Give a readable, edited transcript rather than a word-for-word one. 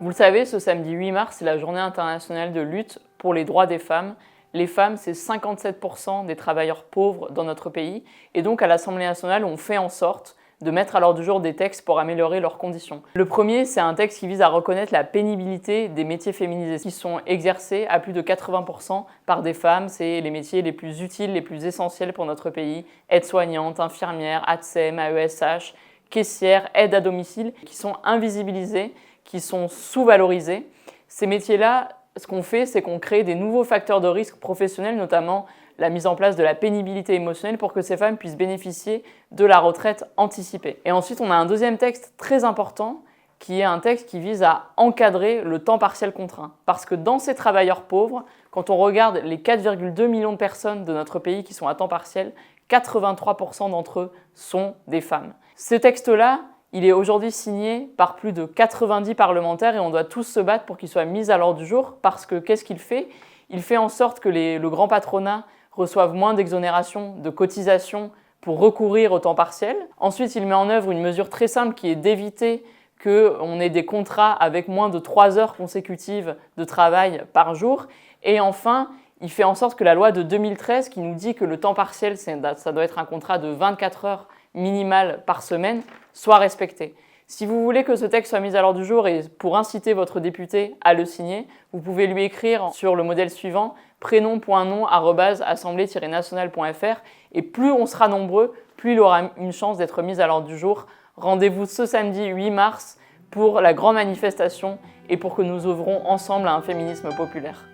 Vous le savez, ce samedi 8 mars, c'est la journée internationale de lutte pour les droits des femmes. Les femmes, c'est 57% des travailleurs pauvres dans notre pays. Et donc, à l'Assemblée nationale, on fait en sorte de mettre à l'ordre du jour des textes pour améliorer leurs conditions. Le premier, c'est un texte qui vise à reconnaître la pénibilité des métiers féminisés qui sont exercés à plus de 80% par des femmes. C'est les métiers les plus utiles, les plus essentiels pour notre pays. Aide-soignante, infirmière, ATSEM, AESH, caissière, aide à domicile, qui sont invisibilisés, qui sont sous-valorisés. Ces métiers-là, ce qu'on fait, c'est qu'on crée des nouveaux facteurs de risque professionnels, notamment la mise en place de la pénibilité émotionnelle pour que ces femmes puissent bénéficier de la retraite anticipée. Et ensuite, on a un deuxième texte très important qui est un texte qui vise à encadrer le temps partiel contraint. Parce que dans ces travailleurs pauvres, quand on regarde les 4,2 millions de personnes de notre pays qui sont à temps partiel, 83% d'entre eux sont des femmes. Ce texte-là, il est aujourd'hui signé par plus de 90 parlementaires et on doit tous se battre pour qu'il soit mis à l'ordre du jour parce que qu'est-ce qu'il fait ? Il fait en sorte que le grand patronat reçoivent moins d'exonérations, de cotisations pour recourir au temps partiel. Ensuite, il met en œuvre une mesure très simple qui est d'éviter qu'on ait des contrats avec moins de 3 heures consécutives de travail par jour. Et enfin, il fait en sorte que la loi de 2013, qui nous dit que le temps partiel, ça doit être un contrat de 24 heures minimales par semaine, soit respectée. Si vous voulez que ce texte soit mis à l'ordre du jour et pour inciter votre député à le signer, vous pouvez lui écrire sur le modèle suivant prénom.nom@assemblée-nationale.fr et plus on sera nombreux, plus il aura une chance d'être mis à l'ordre du jour. Rendez-vous ce samedi 8 mars pour la grande manifestation et pour que nous œuvrons ensemble à un féminisme populaire.